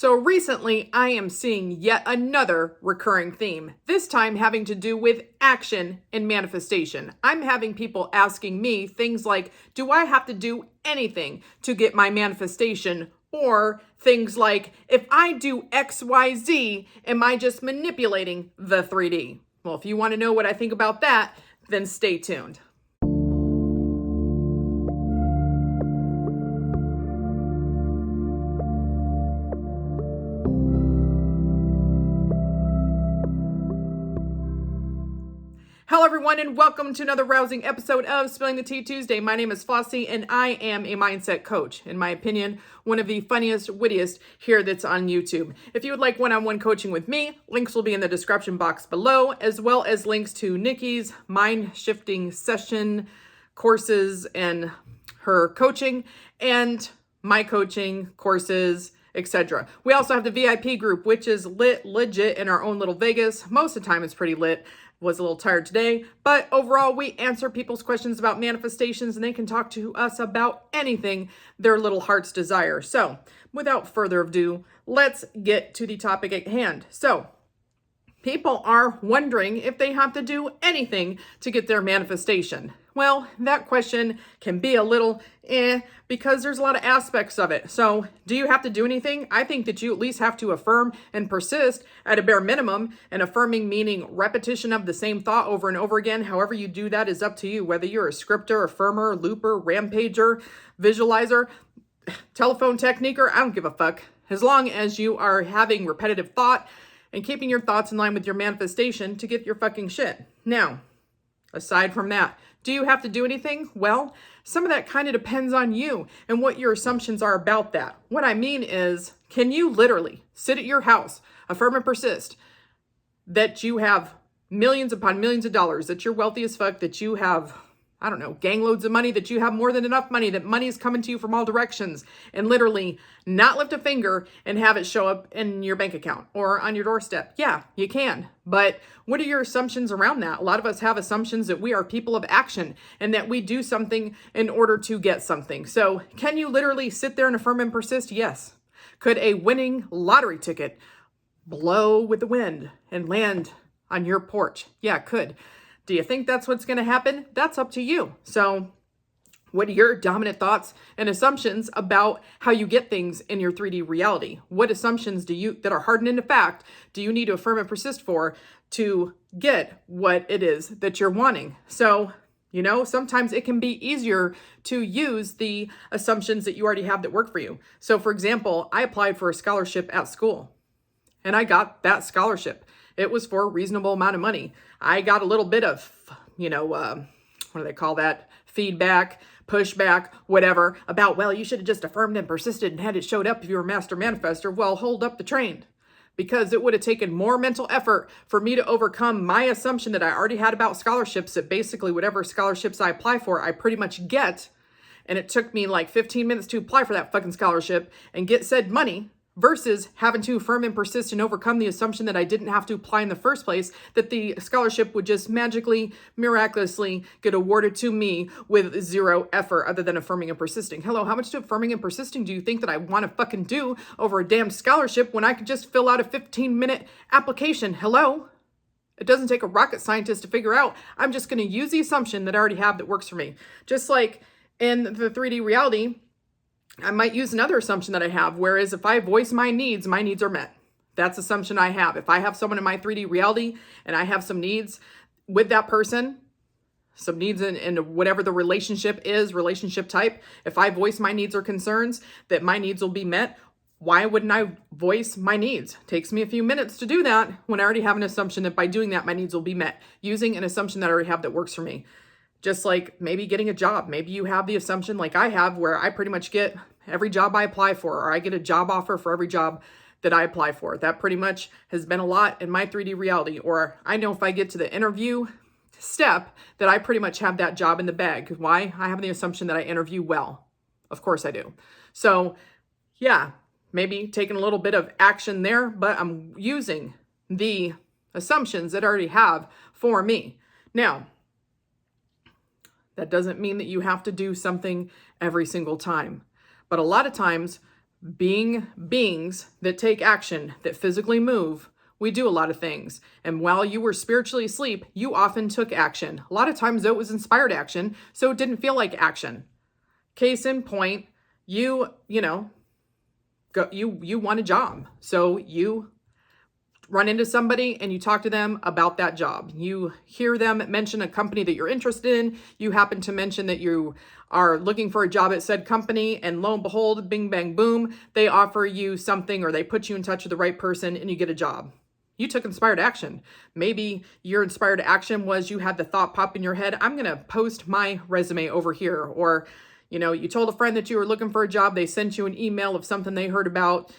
So recently, I am seeing yet another recurring theme, this time having to do with action and manifestation. I'm having people asking me things like, do I have to do anything to get my manifestation? Or things like, if I do X, Y, Z, am I just manipulating the 3D? Well, if you want to know what I think about that, then stay tuned. Hello everyone and welcome to another rousing episode of Spilling the Tea Tuesday. My name is Flossie and I am a mindset coach. In my opinion, one of the funniest, wittiest here that's on YouTube. If you would like one-on-one coaching with me, links will be in the description box below, as well as links to Nikki's mind-shifting session courses and her coaching and my coaching courses, etc. We also have the VIP group, which is lit, legit in our own little Vegas. Most of the time it's pretty lit. Was a little tired today, but overall we answer people's questions about manifestations and they can talk to us about anything their little hearts desire. So without further ado, let's get to the topic at hand. So people are wondering if they have to do anything to get their manifestation. Well, that question can be a little because there's a lot of aspects of it. So do you have to do anything? I think that you at least have to affirm and persist at a bare minimum, and affirming meaning repetition of the same thought over and over again. However you do that is up to you, whether you're a scripter, affirmer, looper, rampager, visualizer, telephone techniquer, I don't give a fuck. As long as you are having repetitive thought and keeping your thoughts in line with your manifestation to get your fucking shit. Now, aside from that, do you have to do anything? Well, some of that kind of depends on you and what your assumptions are about that. What I mean is, can you literally sit at your house, affirm and persist that you have millions upon millions of dollars, that you're wealthy as fuck, that you have, I don't know, gang loads of money, that you have more than enough money, that money is coming to you from all directions, and literally not lift a finger and have it show up in your bank account or on your doorstep? Yeah, you can. But what are your assumptions around that? A lot of us have assumptions that we are people of action and that we do something in order to get something. So can you literally sit there and affirm and persist? Yes. Could a winning lottery ticket blow with the wind and land on your porch? Yeah, it could. Do you think that's what's going to happen? That's up to you. So what are your dominant thoughts and assumptions about how you get things in your 3D reality? What assumptions that are hardened into fact do you need to affirm and persist for to get what it is that you're wanting? So, sometimes it can be easier to use the assumptions that you already have that work for you. So for example, I applied for a scholarship at school and I got that scholarship. It was for a reasonable amount of money. I got a little bit of, what do they call that? Feedback, pushback, whatever, about, well, you should have just affirmed and persisted and had it showed up if you were a master manifester. Well, hold up the train, because it would have taken more mental effort for me to overcome my assumption that I already had about scholarships, that basically whatever scholarships I apply for, I pretty much get. And it took me like 15 minutes to apply for that fucking scholarship and get said money, versus having to affirm and persist and overcome the assumption that I didn't have to apply in the first place, that the scholarship would just magically, miraculously get awarded to me with zero effort other than affirming and persisting. Hello, how much to affirming and persisting do you think that I want to fucking do over a damn scholarship when I could just fill out a 15-minute application? Hello? It doesn't take a rocket scientist to figure out. I'm just going to use the assumption that I already have that works for me. Just like in the 3D reality, I might use another assumption that I have, whereas if I voice my needs are met. That's assumption I have. If I have someone in my 3D reality and I have some needs with that person, some needs in whatever the relationship is, relationship type, if I voice my needs or concerns, that my needs will be met, why wouldn't I voice my needs? It takes me a few minutes to do that when I already have an assumption that by doing that, my needs will be met, using an assumption that I already have that works for me. Just like maybe getting a job. Maybe you have the assumption like I have where I pretty much get every job I apply for, or I get a job offer for every job that I apply for. That pretty much has been a lot in my 3D reality. Or I know if I get to the interview step that I pretty much have that job in the bag. Why? I have the assumption that I interview well. Of course I do. So yeah, maybe taking a little bit of action there, but I'm using the assumptions that I already have for me. Now, that doesn't mean that you have to do something every single time. But a lot of times, Being beings that take action, that physically move, we do a lot of things. And while you were spiritually asleep, you often took action. A lot of times, though, it was inspired action, so it didn't feel like action. Case in point, you want a job. So you run into somebody and you talk to them about that job. You hear them mention a company that you're interested in. You happen to mention that you are looking for a job at said company, and lo and behold, bing, bang, boom, they offer you something or they put you in touch with the right person and you get a job. You took inspired action. Maybe your inspired action was you had the thought pop in your head, I'm going to post my resume over here. Or, you told a friend that you were looking for a job. They sent you an email of something they heard about.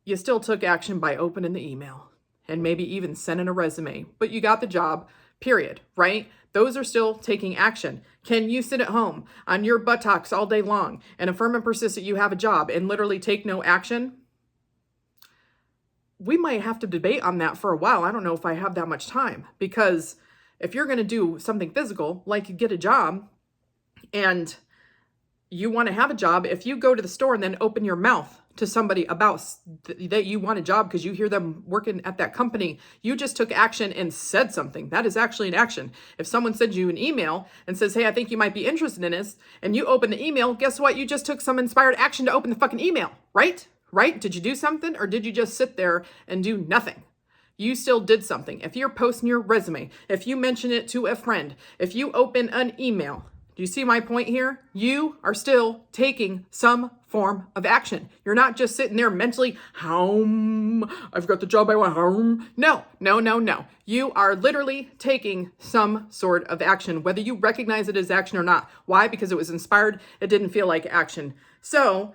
You still took action by opening the email and maybe even sending a resume, but you got the job, period, right? Those are still taking action. Can you sit at home on your buttocks all day long and affirm and persist that you have a job and literally take no action? We might have to debate on that for a while. I don't know if I have that much time, because if you're going to do something physical, like get a job, and you want to have a job, if you go to the store and then open your mouth to somebody about that you want a job because you hear them working at that company, you just took action and said something. That is actually an action. If someone sends you an email and says, hey, I think you might be interested in this, and you open the email, guess what? You just took some inspired action to open the fucking email, right? Right? Did you do something, or did you just sit there and do nothing? You still did something. If you're posting your resume, if you mention it to a friend, if you open an email, do you see my point here? You are still taking some form of action. You're not just sitting there mentally, I've got the job I want. No. You are literally taking some sort of action, whether you recognize it as action or not. Why? Because it was inspired. It didn't feel like action. So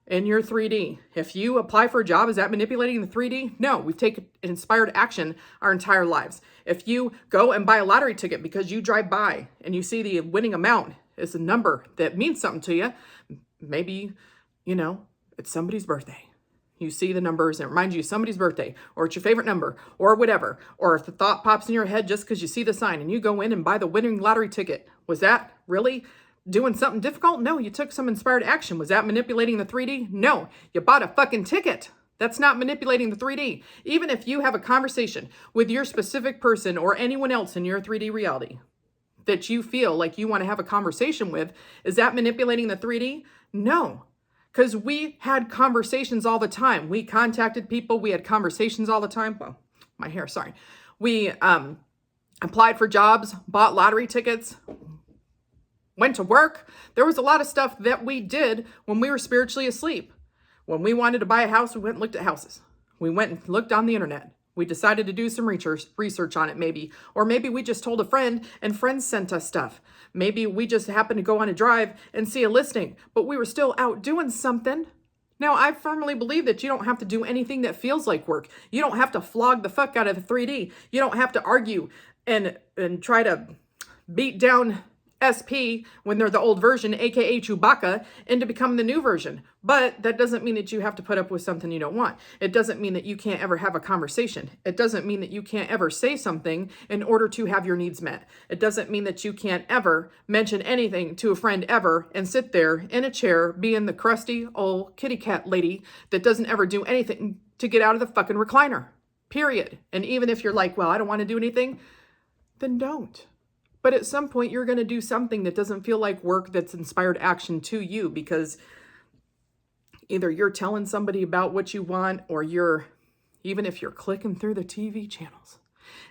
in your 3D, if you apply for a job, is that manipulating the 3D? No, we've taken inspired action our entire lives. If you go and buy a lottery ticket because you drive by and you see the winning amount is a number that means something to you, maybe, it's somebody's birthday. You see the numbers and it reminds you of somebody's birthday, or it's your favorite number, or whatever. Or if the thought pops in your head just because you see the sign and you go in and buy the winning lottery ticket, was that really doing something difficult? No, you took some inspired action. Was that manipulating the 3D? No, you bought a fucking ticket. That's not manipulating the 3D. Even if you have a conversation with your specific person or anyone else in your 3D reality that you feel like you want to have a conversation with, is that manipulating the 3D? No, because we had conversations all the time. We contacted people. We had conversations all the time. Well, my hair, sorry. We applied for jobs, bought lottery tickets, went to work. There was a lot of stuff that we did when we were spiritually asleep. When we wanted to buy a house, we went and looked at houses. We went and looked on the internet. We decided to do some research on it maybe. Or maybe we just told a friend and friends sent us stuff. Maybe we just happened to go on a drive and see a listing, but we were still out doing something. Now, I firmly believe that you don't have to do anything that feels like work. You don't have to flog the fuck out of the 3D. You don't have to argue and try to beat down SP when they're the old version, aka Chewbacca, into becoming the new version. But that doesn't mean that you have to put up with something you don't want. It doesn't mean that you can't ever have a conversation. It doesn't mean that you can't ever say something in order to have your needs met. It doesn't mean that you can't ever mention anything to a friend ever and sit there in a chair being the crusty old kitty cat lady that doesn't ever do anything to get out of the fucking recliner. Period. And even if you're like, well, I don't want to do anything, then don't. But at some point, you're going to do something that doesn't feel like work, that's inspired action to you, because either you're telling somebody about what you want, or even if you're clicking through the TV channels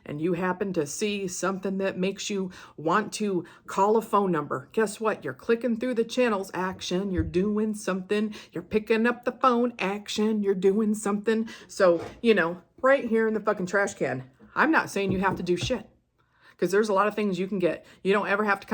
and you happen to see something that makes you want to call a phone number. Guess what? You're clicking through the channels, action, you're doing something. You're picking up the phone, action, you're doing something. So, right here in the fucking trash can, I'm not saying you have to do shit. Because there's a lot of things you can get. You don't ever have to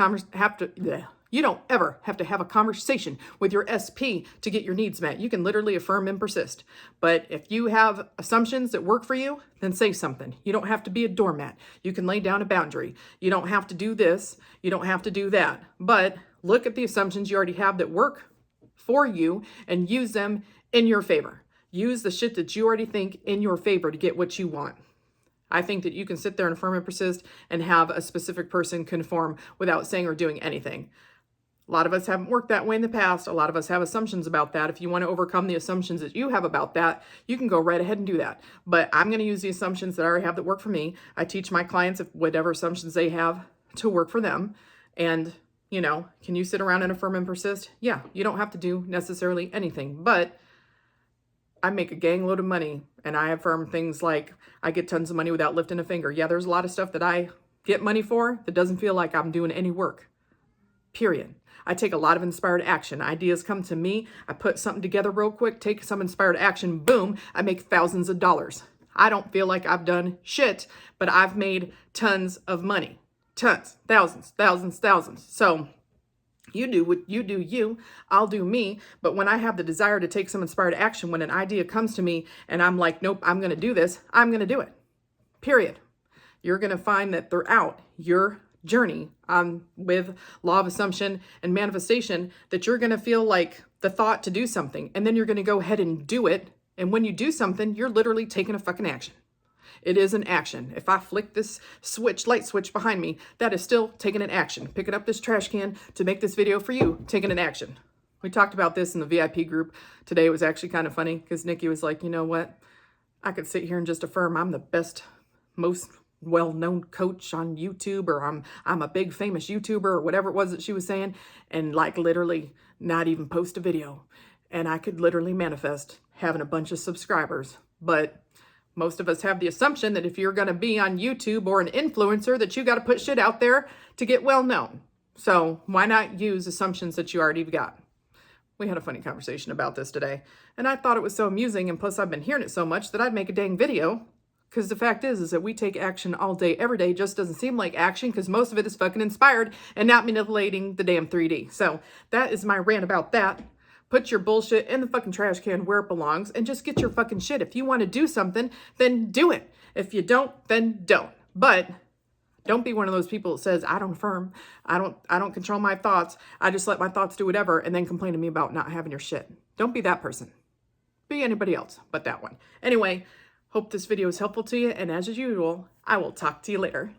have a conversation with your SP to get your needs met. You can literally affirm and persist. But if you have assumptions that work for you, then say something. You don't have to be a doormat. You can lay down a boundary. You don't have to do this. You don't have to do that. But look at the assumptions you already have that work for you and use them in your favor. Use the shit that you already think in your favor to get what you want. I think that you can sit there and affirm and persist and have a specific person conform without saying or doing anything. A lot of us haven't worked that way in the past. A lot of us have assumptions about that. If you want to overcome the assumptions that you have about that, you can go right ahead and do that. But I'm going to use the assumptions that I already have that work for me. I teach my clients whatever assumptions they have to work for them. And, you know, can you sit around and affirm and persist? Yeah, you don't have to do necessarily anything. But I make a gang load of money and I affirm things like I get tons of money without lifting a finger. Yeah, there's a lot of stuff that I get money for that doesn't feel like I'm doing any work. Period. I take a lot of inspired action. Ideas come to me. I put something together real quick, take some inspired action, boom, I make thousands of dollars. I don't feel like I've done shit, but I've made tons of money. Tons, thousands. So you do what you do you, I'll do me. But when I have the desire to take some inspired action, when an idea comes to me and I'm like, nope, I'm going to do this, I'm going to do it. Period. You're going to find that throughout your journey with law of assumption and manifestation that you're going to feel like the thought to do something, and then you're going to go ahead and do it. And when you do something, you're literally taking a fucking action. It is an action. If I flick this light switch behind me, that is still taking an action. Picking up this trash can to make this video for you, taking an action. We talked about this in the VIP group today. It was actually kind of funny because Nikki was like, you know what? I could sit here and just affirm I'm the best, most well-known coach on YouTube, or I'm a big famous YouTuber, or whatever it was that she was saying, and like literally not even post a video. And I could literally manifest having a bunch of subscribers. But most of us have the assumption that if you're going to be on YouTube or an influencer, that you got to put shit out there to get well known. So why not use assumptions that you already got? We had a funny conversation about this today, and I thought it was so amusing, and plus I've been hearing it so much that I'd make a dang video. Because the fact is that we take action all day, every day. It just doesn't seem like action because most of it is fucking inspired and not manipulating the damn 3D. So that is my rant about that. Put your bullshit in the fucking trash can where it belongs and just get your fucking shit. If you want to do something, then do it. If you don't, then don't. But don't be one of those people that says, I don't affirm. I don't control my thoughts. I just let my thoughts do whatever and then complain to me about not having your shit. Don't be that person. Be anybody else but that one. Anyway, hope this video is helpful to you, and as usual, I will talk to you later.